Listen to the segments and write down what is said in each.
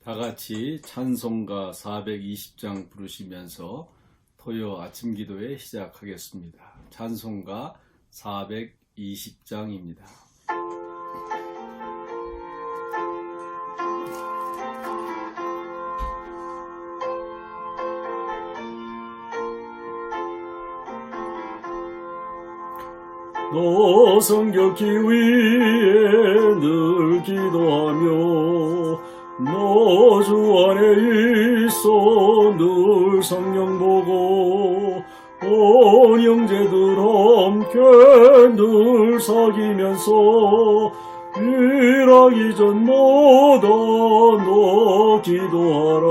다 같이 찬송가 420장 부르시면서 토요 아침 기도회 시작하겠습니다. 찬송가 420장입니다. 너 성결케 위에 늘 기도하며 너 주 안에 있어 늘 성령 보고 온 형제들 함께 늘 사귀면서 일하기 전마다 너 기도하라.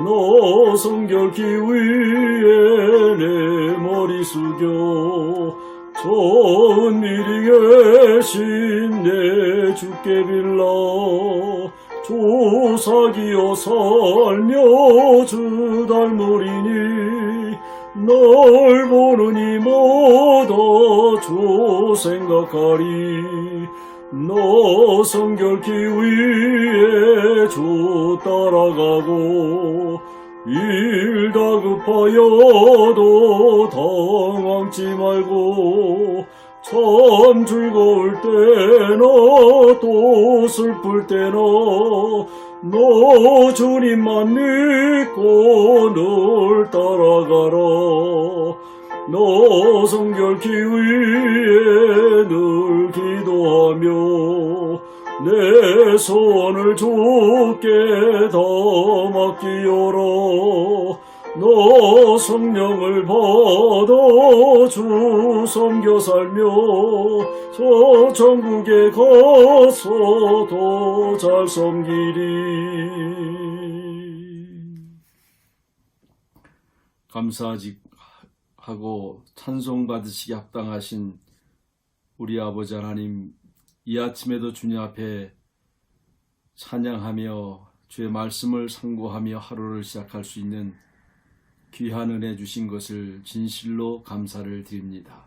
너 성결케 위에 내 머리 숙여 좋은 일이 계신 내 주께 빌라. 조사기어 살며 주 닮으리니 널 보는 이마다 주 생각하리. 너 성결케 위에 주 따라가고 일 다급하여도 당황치 말고 참 즐거울 때나 또 슬플 때나 너 주님만 믿고 늘 따라가라. 너 성결케 위에 늘 기도하며 내 소원을 주께 다 맡기어라. 너 성령을 받아 주 섬겨 살며 저 천국에 가서 더 잘 섬기리. 감사하고 찬송 받으시기 합당하신 우리 아버지 하나님, 이 아침에도 주님 앞에 찬양하며 주의 말씀을 상고하며 하루를 시작할 수 있는 귀한 은혜 주신 것을 진실로 감사를 드립니다.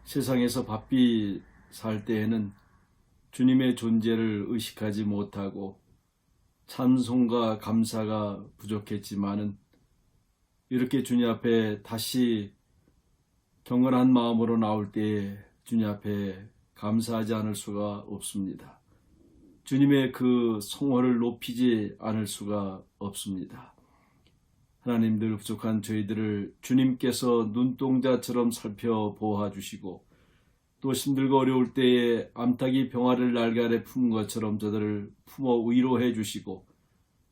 세상에서 바삐 살 때에는 주님의 존재를 의식하지 못하고 찬송과 감사가 부족했지만은 이렇게 주님 앞에 다시 경건한 마음으로 나올 때에 주님 앞에 감사하지 않을 수가 없습니다. 주님의 그 성호를 높이지 않을 수가 없습니다. 하나님, 늘 부족한 저희들을 주님께서 눈동자처럼 살펴보아 주시고 또 힘들고 어려울 때에 암탉이 병아리를 날개 아래 품은 것처럼 저들을 품어 위로해 주시고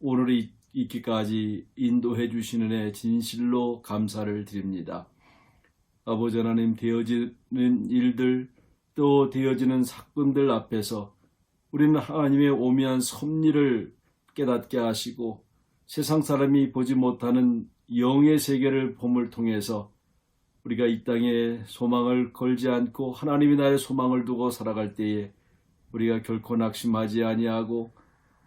오늘이 있기까지 인도해 주시는 애 진실로 감사를 드립니다. 아버지 하나님, 되어지는 일들 또 되어지는 사건들 앞에서 우리는 하나님의 오묘한 섭리를 깨닫게 하시고 세상 사람이 보지 못하는 영의 세계를 봄을 통해서 우리가 이 땅에 소망을 걸지 않고 하나님이 나의 소망을 두고 살아갈 때에 우리가 결코 낙심하지 아니하고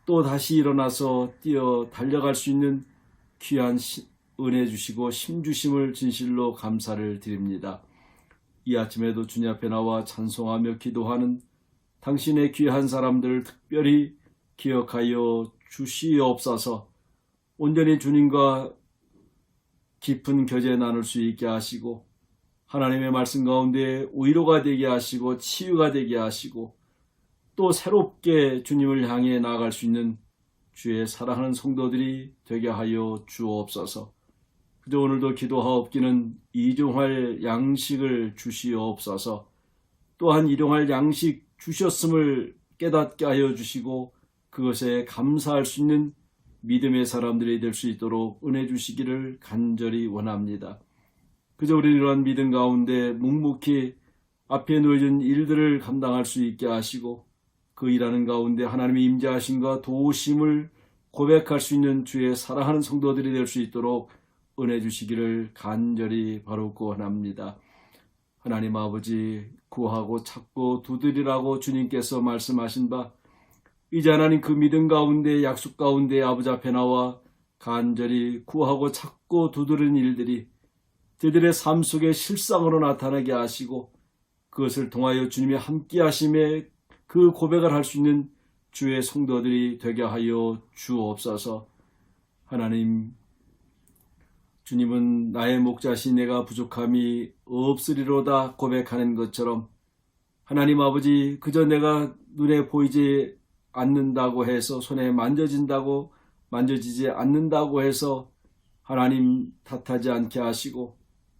또 다시 일어나서 뛰어 달려갈 수 있는 귀한 은혜 주시고 힘 주심을 진실로 감사를 드립니다. 이 아침에도 주님 앞에 나와 찬송하며 기도하는 당신의 귀한 사람들을 특별히 기억하여 주시옵소서. 온전히 주님과 깊은 교제 나눌 수 있게 하시고 하나님의 말씀 가운데 위로가 되게 하시고 치유가 되게 하시고 또 새롭게 주님을 향해 나아갈 수 있는 주의 사랑하는 성도들이 되게 하여 주옵소서. 그저 오늘도 기도하옵기는 일용할 양식을 주시옵소서. 또한 일용할 양식 주셨음을 깨닫게 하여 주시고 그것에 감사할 수 있는 믿음의 사람들이 될 수 있도록 은혜 주시기를 간절히 원합니다. 그저 우리는 이러한 믿음 가운데 묵묵히 앞에 놓여진 일들을 감당할 수 있게 하시고 그 일하는 가운데 하나님의 임재하심과 도우심을 고백할 수 있는 주의 사랑하는 성도들이 될 수 있도록 은혜 주시기를 간절히 바라고 원합니다. 하나님 아버지, 구하고 찾고 두드리라고 주님께서 말씀하신 바 이제 하나님 그 믿음 가운데 약속 가운데 아버지 앞에 나와 간절히 구하고 찾고 두드리는 일들이 저희들의 삶 속에 실상으로 나타나게 하시고 그것을 통하여 주님의 함께 하심에 그 고백을 할 수 있는 주의 성도들이 되게 하여 주옵소서. 하나님, 주님은 나의 목자시 내가 부족함이 없으리로다 고백하는 것처럼 하나님 아버지, 그저 내가 눈에 보이지 않는다고 해서, 손에 만져지지 않는다고 해서 하나님 탓하지 않게 하시고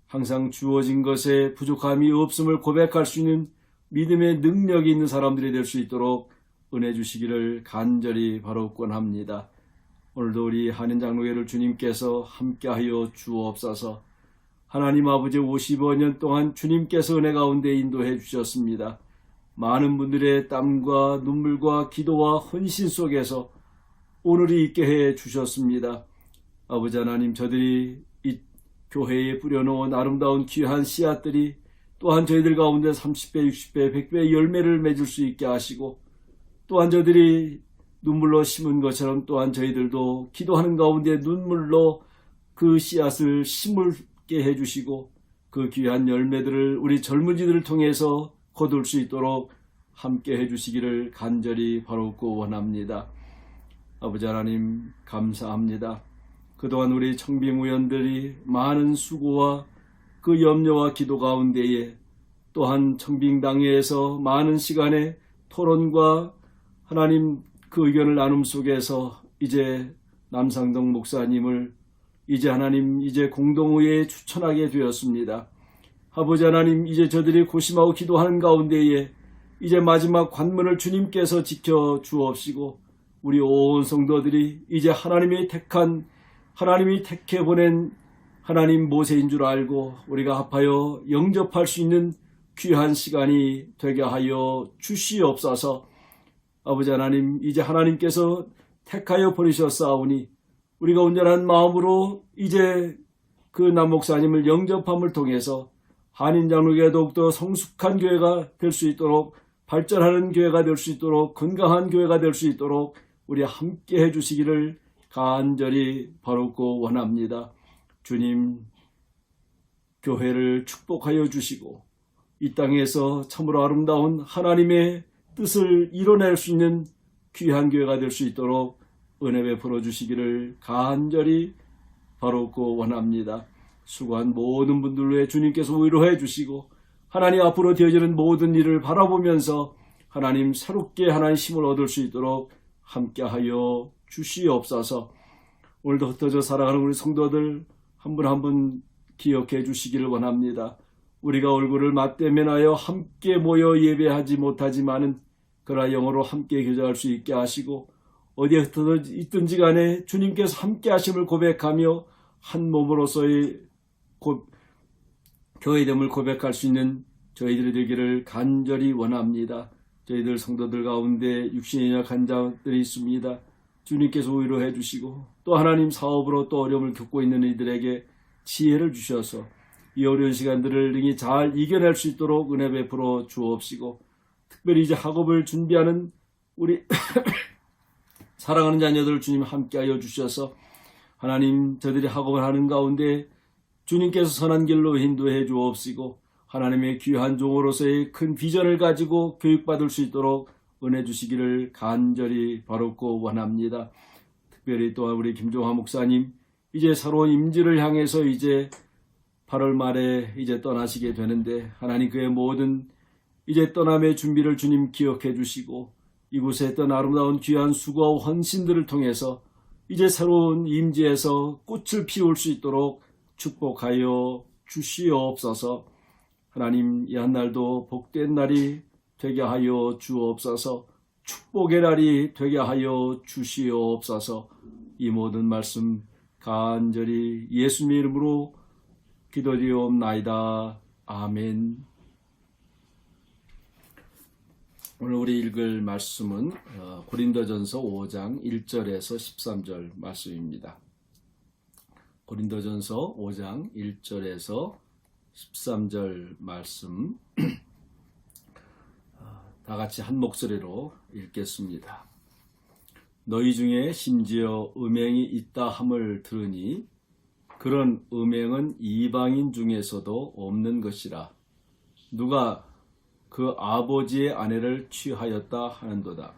항상 주어진 것에 부족함이 없음을 고백할 수 있는 믿음의 능력이 있는 사람들이 될 수 있도록 은혜 주시기를 간절히 바라옵곤합니다. 오늘도 우리 한인장로회를 주님께서 함께하여 주옵소서. 하나님 아버지, 55년 동안 주님께서 은혜 가운데 인도해 주셨습니다. 많은 분들의 땀과 눈물과 기도와 헌신 속에서 오늘이 있게 해 주셨습니다. 아버지 하나님, 저들이 이 교회에 뿌려놓은 아름다운 귀한 씨앗들이 또한 저희들 가운데 30배, 60배, 100배 열매를 맺을 수 있게 하시고, 또한 저들이 눈물로 심은 것처럼 또한 저희들도 기도하는 가운데 눈물로 그 씨앗을 심을게 해주시고 그 귀한 열매들을 우리 젊은이들을 통해서 거둘 수 있도록 함께 해주시기를 간절히 바라옵고 원합니다. 아버지 하나님, 감사합니다. 그동안 우리 청빙위원들이 많은 수고와 그 염려와 기도 가운데에, 또한 청빙당회에서 많은 시간의 토론과 하나님 그 의견을 나눔 속에서 이제 남상동 목사님을 이제 공동의회에 추천하게 되었습니다. 아버지 하나님, 이제 저들이 고심하고 기도하는 가운데에 이제 마지막 관문을 주님께서 지켜 주옵시고 우리 온 성도들이 이제 하나님이 택해 보낸 하나님 모세인 줄 알고 우리가 합하여 영접할 수 있는 귀한 시간이 되게 하여 주시옵소서. 아버지 하나님, 이제 하나님께서 택하여 버리셨사오니 우리가 온전한 마음으로 이제 그 남목사님을 영접함을 통해서 한인장로교회가 더욱더 성숙한 교회가 될 수 있도록, 발전하는 교회가 될 수 있도록, 건강한 교회가 될 수 있도록 우리 함께 해주시기를 간절히 바라고 원합니다. 주님, 교회를 축복하여 주시고 이 땅에서 참으로 아름다운 하나님의 뜻을 이뤄낼 수 있는 귀한 교회가 될 수 있도록 은혜 베풀어 주시기를 간절히 바라고 원합니다. 수고한 모든 분들 위해 주님께서 위로해 주시고 하나님 앞으로 되어지는 모든 일을 바라보면서 하나님 새롭게 하나님 힘을 얻을 수 있도록 함께하여 주시옵소서. 오늘도 흩어져 살아가는 우리 성도들 한 분 한 분 기억해 주시기를 원합니다. 우리가 얼굴을 맞대면하여 함께 모여 예배하지 못하지만은 그러나 영어로 함께 교제할 수 있게 하시고 어디에 흩어져 있든지 간에 주님께서 함께 하심을 고백하며 한 몸으로서의 교회됨을 고백할 수 있는 저희들이 되기를 간절히 원합니다. 저희들 성도들 가운데 육신의 연약한 자들이 있습니다. 주님께서 위로해 주시고 또 하나님 사업으로 또 어려움을 겪고 있는 이들에게 지혜를 주셔서 이 어려운 시간들을 능히 잘 이겨낼 수 있도록 은혜 베풀어 주옵시고, 특별히 이제 학업을 준비하는 우리 사랑하는 자녀들 주님 함께하여 주셔서 하나님 저들이 학업을 하는 가운데 주님께서 선한 길로 인도해 주옵시고 하나님의 귀한 종으로서의 큰 비전을 가지고 교육받을 수 있도록 은혜 주시기를 간절히 바라고 원합니다. 특별히 또한 우리 김종화 목사님 이제 새로운 임지를 향해서 이제 8월 말에 이제 떠나시게 되는데 하나님 그의 모든 이제 떠남의 준비를 주님 기억해 주시고 이곳에 했던 아름다운 귀한 수고와 헌신들을 통해서 이제 새로운 임지에서 꽃을 피울 수 있도록 축복하여 주시옵소서. 하나님 이 한날도 복된 날이 되게 하여 주옵소서. 축복의 날이 되게 하여 주시옵소서. 이 모든 말씀 간절히 예수님의 이름으로 기도드리옵나이다. 아멘. 오늘 우리 읽을 말씀은 고린도전서 5장 1절에서 13절 말씀입니다. 고린도전서 5장 1절에서 13절 말씀 다 같이 한 목소리로 읽겠습니다. 너희 중에 심지어 음행이 있다 함을 들으니 그런 음행은 이방인 중에서도 없는 것이라. 누가 그 아버지의 아내를 취하였다 하는도다.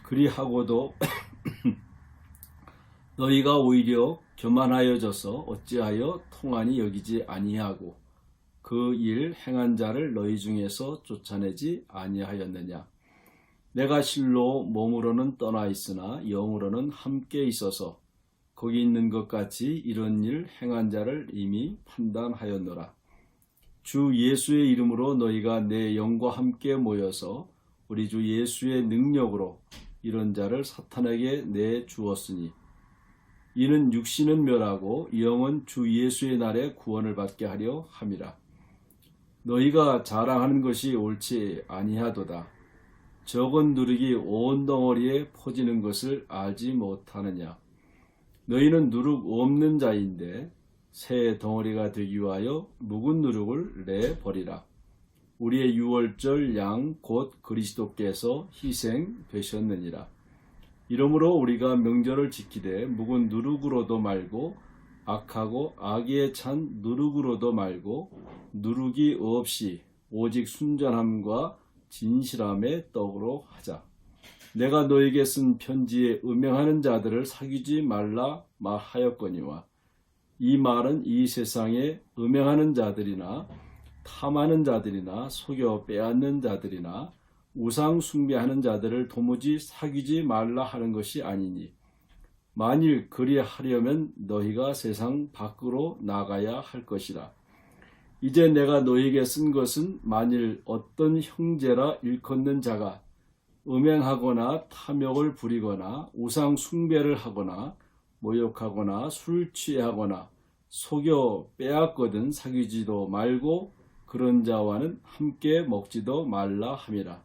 그리하고도 너희가 오히려 교만하여져서 어찌하여 통한이 여기지 아니하고 그 일 행한 자를 너희 중에서 쫓아내지 아니하였느냐. 내가 실로 몸으로는 떠나 있으나 영으로는 함께 있어서 거기 있는 것 같이 이런 일 행한 자를 이미 판단하였노라. 주 예수의 이름으로 너희가 내 영과 함께 모여서 우리 주 예수의 능력으로 이런 자를 사탄에게 내주었으니 이는 육신은 멸하고 영은 주 예수의 날에 구원을 받게 하려 함이라. 너희가 자랑하는 것이 옳지 아니하도다. 적은 누룩이 온 덩어리에 퍼지는 것을 알지 못하느냐. 너희는 누룩 없는 자인데 새 덩어리가 되기 위하여 묵은 누룩을 내버리라. 우리의 유월절 양 곧 그리스도께서 희생되셨느니라. 이러므로 우리가 명절을 지키되 묵은 누룩으로도 말고 악하고 악에 찬 누룩으로도 말고 누룩이 없이 오직 순전함과 진실함의 떡으로 하자. 내가 너에게 쓴 편지에 음행하는 자들을 사귀지 말라 말하였거니와 이 말은 이 세상에 음행하는 자들이나 탐하는 자들이나 속여 빼앗는 자들이나 우상 숭배하는 자들을 도무지 사귀지 말라 하는 것이 아니니 만일 그리하려면 너희가 세상 밖으로 나가야 할 것이라. 이제 내가 너희에게 쓴 것은 만일 어떤 형제라 일컫는 자가 음행하거나 탐욕을 부리거나 우상 숭배를 하거나 모욕하거나 술 취하거나 속여 빼앗거든 사귀지도 말고 그런 자와는 함께 먹지도 말라 함이라.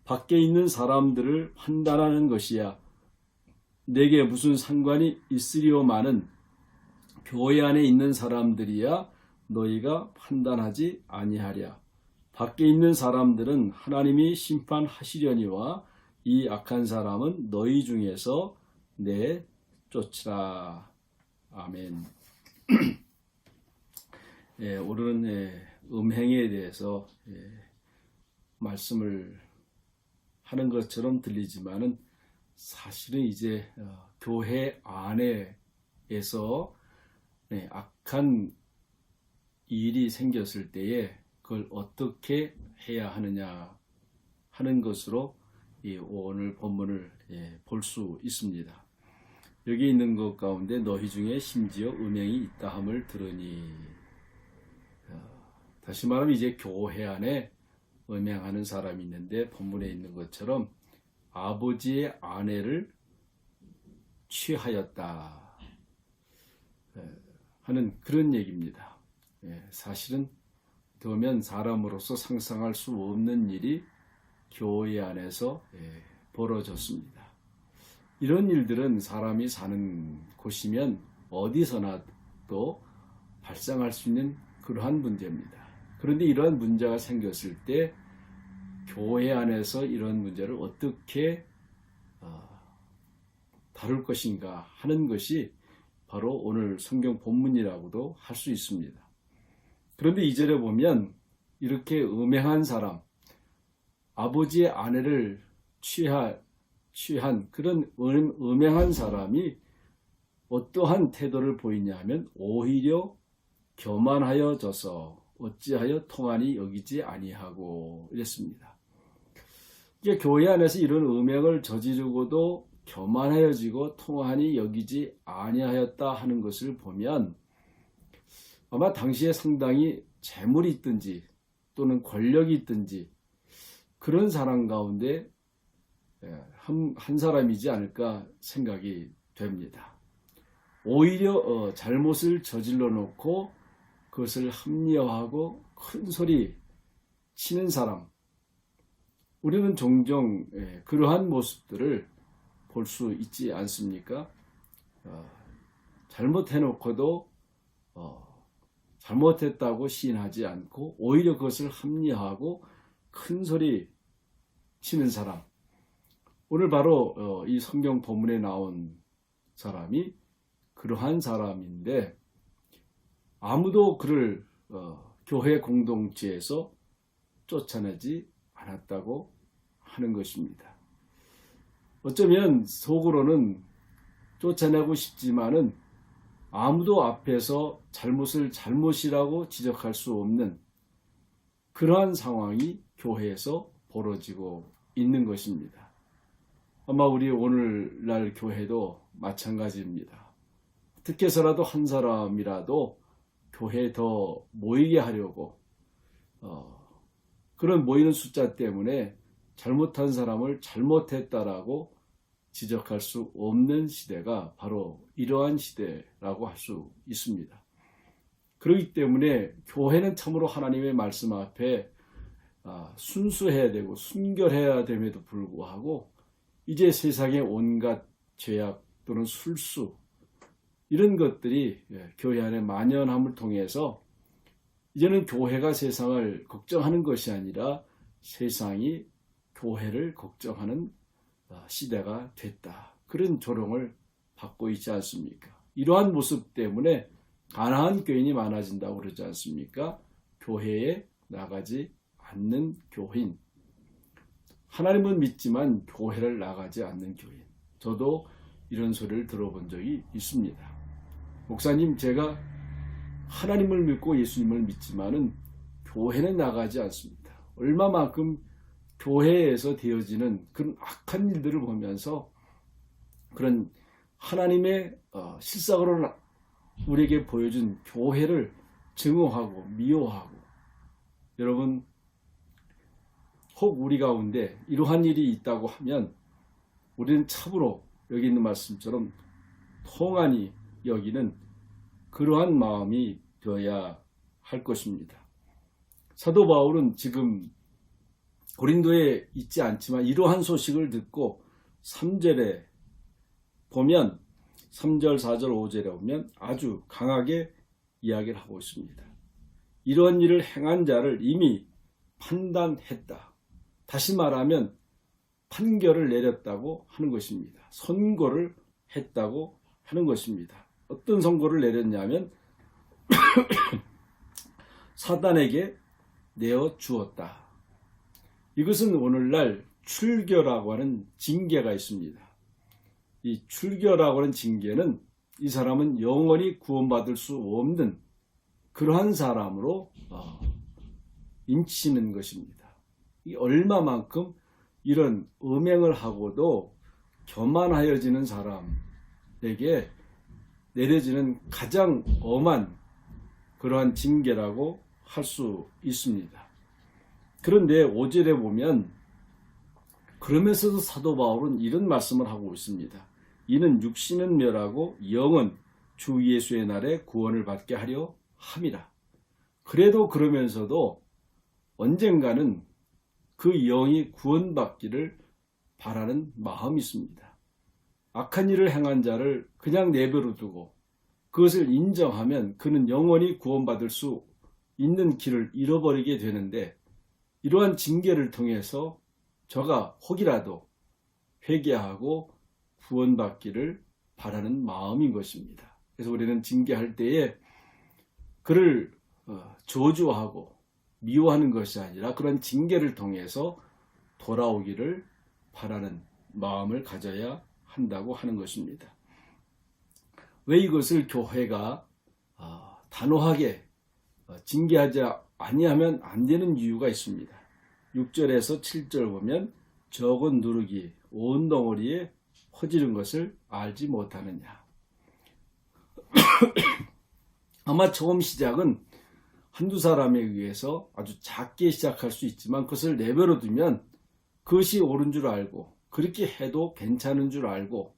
밖에 있는 사람들을 판단하는 것이야 내게 무슨 상관이 있으리오마는 교회 안에 있는 사람들이야 너희가 판단하지 아니하랴. 밖에 있는 사람들은 하나님이 심판하시려니와 이 악한 사람은 너희 중에서 내쫓으라. 아멘. 오늘은 음행에 대해서 말씀을 하는 것처럼 들리지만은 사실은 이제 교회 안에서 악한 일이 생겼을 때에 그걸 어떻게 해야 하느냐 하는 것으로 오늘 본문을 볼 수 있습니다. 여기 있는 것 가운데 너희 중에 심지어 음행이 있다 함을 들으니, 다시 말하면 이제 교회 안에 음행하는 사람이 있는데 본문에 있는 것처럼 아버지의 아내를 취하였다 하는 그런 얘기입니다. 사실은 그러면 사람으로서 상상할 수 없는 일이 교회 안에서 벌어졌습니다. 이런 일들은 사람이 사는 곳이면 어디서나 또 발생할 수 있는 그러한 문제입니다. 그런데 이러한 문제가 생겼을 때 교회 안에서 이런 문제를 어떻게 다룰 것인가 하는 것이 바로 오늘 성경 본문이라고도 할 수 있습니다. 그런데 2절에 보면 이렇게 음행한 사람, 아버지의 아내를 취한 그런 음행한 사람이 어떠한 태도를 보이냐 하면 오히려 교만하여져서 어찌하여 통한이 여기지 아니하고 이랬습니다. 이게 교회 안에서 이런 음행을 저지르고도 교만하여지고 통한이 여기지 아니하였다 하는 것을 보면 아마 당시에 상당히 재물이 있든지 또는 권력이 있든지 그런 사람 가운데 한 사람이지 않을까 생각이 됩니다. 오히려 잘못을 저질러 놓고 그것을 합리화하고 큰 소리 치는 사람, 우리는 종종 그러한 모습들을 볼 수 있지 않습니까? 잘못해놓고도 잘못했다고 시인하지 않고 오히려 그것을 합리화하고 큰 소리 치는 사람, 오늘 바로 이 성경 본문에 나온 사람이 그러한 사람인데 아무도 그를 교회 공동체에서 쫓아내지 않았다고 하는 것입니다. 어쩌면 속으로는 쫓아내고 싶지만은 아무도 앞에서 잘못을 잘못이라고 지적할 수 없는 그러한 상황이 교회에서 벌어지고 있는 것입니다. 아마 우리 오늘날 교회도 마찬가지입니다. 어떻게 해서라도 한 사람이라도 교회에 더 모이게 하려고 그런 모이는 숫자 때문에 잘못한 사람을 잘못했다라고 지적할 수 없는 시대가 바로 이러한 시대라고 할 수 있습니다. 그렇기 때문에 교회는 참으로 하나님의 말씀 앞에 순수해야 되고 순결해야 됨에도 불구하고 이제 세상의 온갖 죄악 또는 술수 이런 것들이 교회 안에 만연함을 통해서 이제는 교회가 세상을 걱정하는 것이 아니라 세상이 교회를 걱정하는 시대가 됐다. 그런 조롱을 받고 있지 않습니까? 이러한 모습 때문에 가난한 교인이 많아진다고 그러지 않습니까? 교회에 나가지 않는 교인. 하나님은 믿지만 교회를 나가지 않는 교인. 저도 이런 소리를 들어본 적이 있습니다. 목사님, 제가 하나님을 믿고 예수님을 믿지만은 교회는 나가지 않습니다. 얼마만큼 교회에서 되어지는 그런 악한 일들을 보면서 그런 하나님의 실상으로 우리에게 보여준 교회를 증오하고 미워하고, 여러분, 혹 우리 가운데 이러한 일이 있다고 하면 우리는 참으로 여기 있는 말씀처럼 통안히 여기는 그러한 마음이 되어야 할 것입니다. 사도 바울은 지금 고린도에 있지 않지만 이러한 소식을 듣고 3절에 보면 3절, 4절, 5절에 보면 아주 강하게 이야기를 하고 있습니다. 이런 일을 행한 자를 이미 판단했다. 다시 말하면 판결을 내렸다고 하는 것입니다. 선고를 했다고 하는 것입니다. 어떤 선고를 내렸냐면 사단에게 내어 주었다. 이것은 오늘날 출교라고 하는 징계가 있습니다. 이 출교라고 하는 징계는 이 사람은 영원히 구원받을 수 없는 그러한 사람으로 인치는 것입니다. 이 얼마만큼 이런 음행을 하고도 교만하여지는 사람에게 내려지는 가장 엄한 그러한 징계라고 할 수 있습니다. 그런데 5절에 보면 그러면서도 사도 바울은 이런 말씀을 하고 있습니다. 이는 육신은 멸하고 영은 주 예수의 날에 구원을 받게 하려 함이라. 그래도 그러면서도 언젠가는 그 영이 구원받기를 바라는 마음이 있습니다. 악한 일을 행한 자를 그냥 내버려 두고 그것을 인정하면 그는 영원히 구원받을 수 있는 길을 잃어버리게 되는데, 이러한 징계를 통해서 저가 혹이라도 회개하고 구원받기를 바라는 마음인 것입니다. 그래서 우리는 징계할 때에 그를 저주하고 미워하는 것이 아니라 그런 징계를 통해서 돌아오기를 바라는 마음을 가져야 한다고 하는 것입니다. 왜 이것을 교회가 단호하게 징계하지 아니하면 안 되는 이유가 있습니다. 6절에서 7절 보면 적은 누룩이 온 덩어리에 퍼지는 것을 알지 못하느냐. 아마 처음 시작은 한두 사람에 의해서 아주 작게 시작할 수 있지만 그것을 내버려 두면 그것이 옳은 줄 알고 그렇게 해도 괜찮은 줄 알고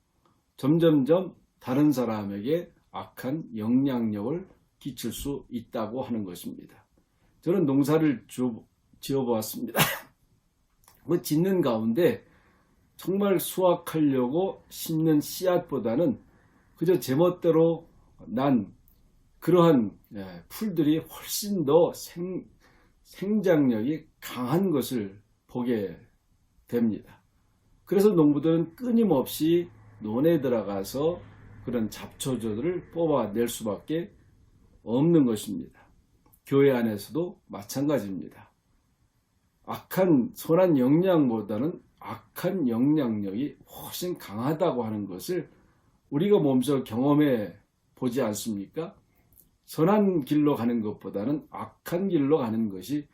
점점점 다른 사람에게 악한 영향력을 끼칠 수 있다고 하는 것입니다. 저는 농사를 지어보았습니다. 그 짓는 가운데 정말 수확하려고 심는 씨앗보다는 그저 제멋대로 난 그러한 풀들이 훨씬 더 생장력이 강한 것을 보게 됩니다. 그래서 농부들은 끊임없이 논에 들어가서 그런 잡초들을 뽑아낼 수밖에 없는 것입니다. 교회 안에서도 마찬가지입니다. 악한 선한 영향보다는 악한 영향력이 훨씬 강하다고 하는 것을 우리가 몸소 경험해 보지 않습니까? 선한 길로 가는 것보다는 악한 길로 가는 것이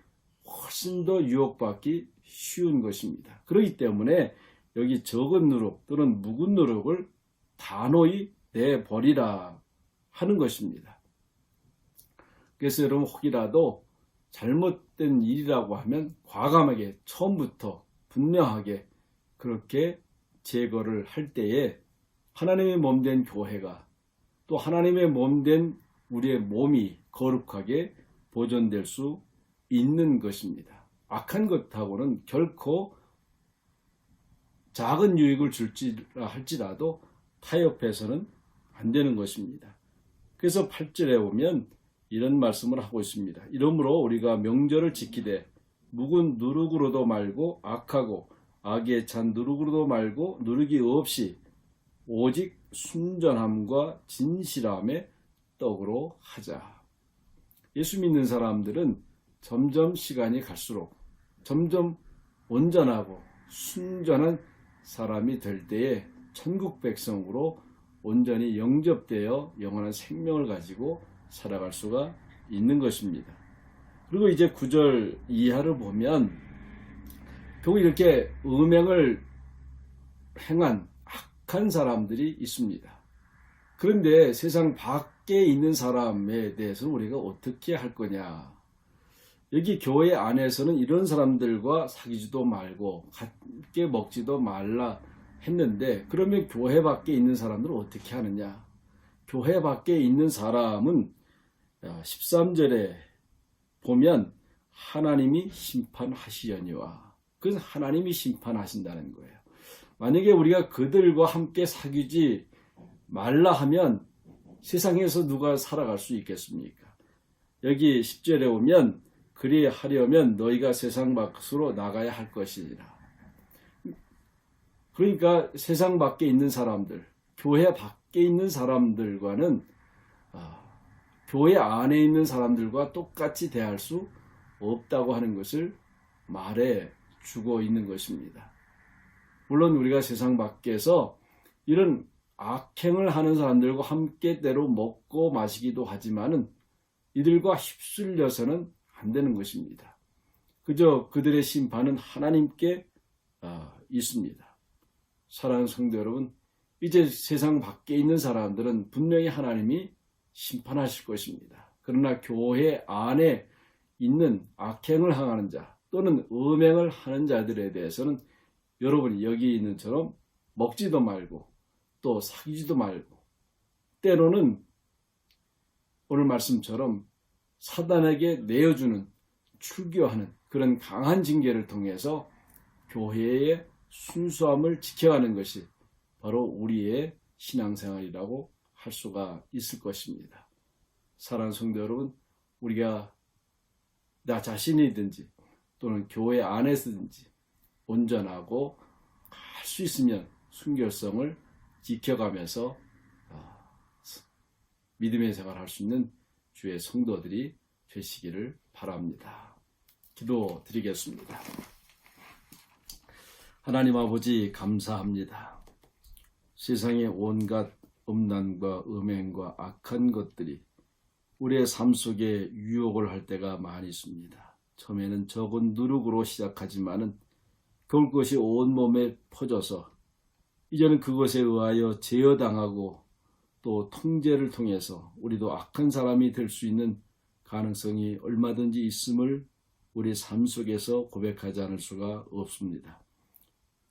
훨씬 더 유혹받기 쉬운 것입니다. 그렇기 때문에 여기 적은 누룩 또는 묵은 누룩을 단호히 내버리라 하는 것입니다. 그래서 여러분 혹이라도 잘못된 일이라고 하면 과감하게 처음부터 분명하게 그렇게 제거를 할 때에 하나님의 몸된 교회가 또 하나님의 몸된 우리의 몸이 거룩하게 보존될 수 있는 것입니다. 악한 것하고는 결코 작은 유익을 줄지라 할지라도 타협해서는 안 되는 것입니다. 그래서 8절에 보면 이런 말씀을 하고 있습니다. 이러므로 우리가 명절을 지키되 묵은 누룩으로도 말고 악하고 악에 찬 누룩으로도 말고 누룩이 없이 오직 순전함과 진실함의 떡으로 하자. 예수 믿는 사람들은 점점 시간이 갈수록 점점 온전하고 순전한 사람이 될 때에 천국 백성으로 온전히 영접되어 영원한 생명을 가지고 살아갈 수가 있는 것입니다. 그리고 이제 9절 이하를 보면 결국 이렇게 음행을 행한 악한 사람들이 있습니다. 그런데 세상 밖에 있는 사람에 대해서는 우리가 어떻게 할 거냐? 여기 교회 안에서는 이런 사람들과 사귀지도 말고 함께 먹지도 말라 했는데, 그러면 교회 밖에 있는 사람들은 어떻게 하느냐? 교회 밖에 있는 사람은 13절에 보면 하나님이 심판하시려니와, 그건 하나님이 심판하신다는 거예요. 만약에 우리가 그들과 함께 사귀지 말라 하면 세상에서 누가 살아갈 수 있겠습니까? 여기 10절에 보면 그리하려면 너희가 세상 밖으로 나가야 할 것이니라. 그러니까 세상 밖에 있는 사람들, 교회 밖에 있는 사람들과는 교회 안에 있는 사람들과 똑같이 대할 수 없다고 하는 것을 말해 주고 있는 것입니다. 물론 우리가 세상 밖에서 이런 악행을 하는 사람들과 함께 때로 먹고 마시기도 하지만은 이들과 휩쓸려서는 안 되는 것입니다. 그저 그들의 심판은 하나님께 있습니다. 사랑하는 성도 여러분, 이제 세상 밖에 있는 사람들은 분명히 하나님이 심판하실 것입니다. 그러나 교회 안에 있는 악행을 행하는 자 또는 음행을 하는 자들에 대해서는 여러분이 여기 있는 처럼 먹지도 말고 또 사귀지도 말고, 때로는 오늘 말씀처럼 사단에게 내어주는, 출교하는 그런 강한 징계를 통해서 교회의 순수함을 지켜가는 것이 바로 우리의 신앙생활이라고 할 수가 있을 것입니다. 사랑하는 성도 여러분, 우리가 나 자신이든지 또는 교회 안에서든지 온전하고 할 수 있으면 순결성을 지켜가면서 믿음의 생활을 할 수 있는 주의 성도들이 되시기를 바랍니다. 기도드리겠습니다. 하나님 아버지, 감사합니다. 세상의 온갖 음란과 음행과 악한 것들이 우리의 삶 속에 유혹을 할 때가 많이 있습니다. 처음에는 적은 누룩으로 시작하지만은 그것이 온몸에 퍼져서 이제는 그것에 의하여 제어당하고 또 통제를 통해서 우리도 악한 사람이 될 수 있는 가능성이 얼마든지 있음을 우리 삶 속에서 고백하지 않을 수가 없습니다.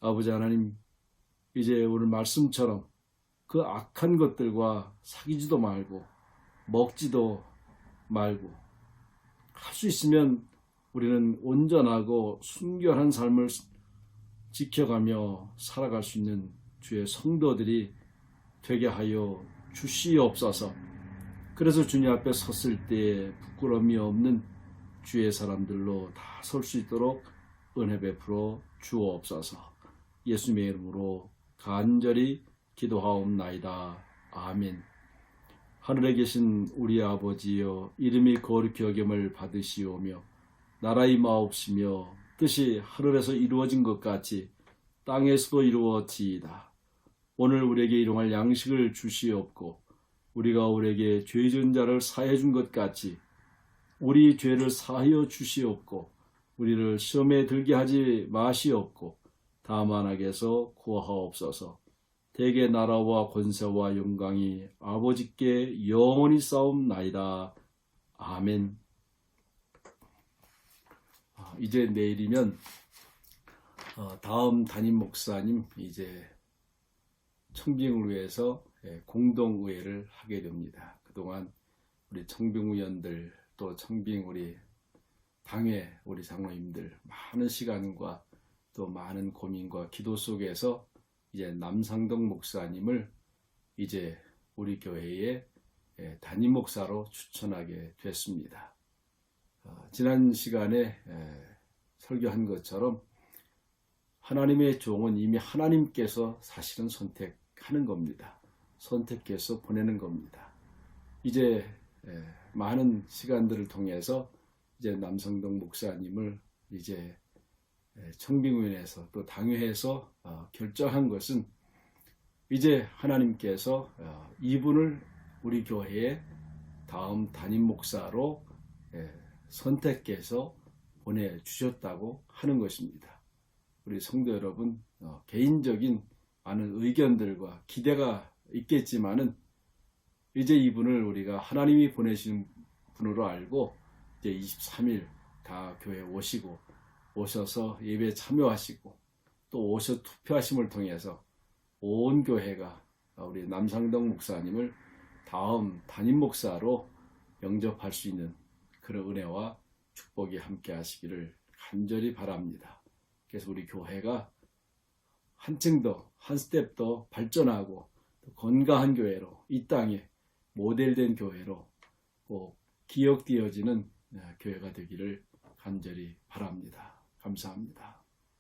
아버지 하나님, 이제 오늘 말씀처럼 그 악한 것들과 사귀지도 말고 먹지도 말고 할 수 있으면 우리는 온전하고 순결한 삶을 지켜가며 살아갈 수 있는 주의 성도들이 되게 하여 주시옵소서. 그래서 주님 앞에 섰을 때 부끄러움이 없는 주의 사람들로 다 설 수 있도록 은혜 베풀어 주옵소서. 예수님의 이름으로 간절히 기도하옵나이다. 아멘. 하늘에 계신 우리 아버지여, 이름이 거룩히 여김을 받으시오며 나라의 마옵시며 뜻이 하늘에서 이루어진 것 같이 땅에서도 이루어지이다. 오늘 우리에게 일용할 양식을 주시옵고 우리가 우리에게 죄진 자를 사해 준 것 같이 우리 죄를 사하여 주시옵고 우리를 시험에 들게 하지 마시옵고 다만 악에서 구하옵소서. 대개 나라와 권세와 영광이 아버지께 영원히 싸움나이다. 아멘. 이제 내일이면 다음 담임 목사님 이제 청빙을 위해서 공동의회를 하게 됩니다. 그동안 우리 청빙위원들 또 청빙 우리 당회 우리 장로님들 많은 시간과 또 많은 고민과 기도 속에서 이제 남상동 목사님을 이제 우리 교회의 담임 목사로 추천하게 됐습니다. 지난 시간에 설교한 것처럼 하나님의 종은 이미 하나님께서 사실은 선택하는 겁니다. 선택해서 보내는 겁니다. 이제 많은 시간들을 통해서 이제 남성동 목사님을 이제 청빙위원회에서 또 당회에서 결정한 것은 이제 하나님께서 이분을 우리 교회의 다음 담임 목사로 선택해서 보내주셨다고 하는 것입니다. 우리 성도 여러분, 개인적인 많은 의견들과 기대가 있겠지만은 이제 이분을 우리가 하나님이 보내신 분으로 알고 이제 23일 다 교회에 오셔서 예배에 참여하시고 또 오셔 투표하심을 통해서 온 교회가 우리 남상동 목사님을 다음 담임 목사로 영접할 수 있는 그런 은혜와 축복이 함께 하시기를 간절히 바랍니다. 그래서 우리 교회가 한층 더, 한 스텝 더 발전하고 건강한 교회로 이 땅에 모델된 교회로 꼭 기억되어지는 교회가 되기를 간절히 바랍니다. 감사합니다.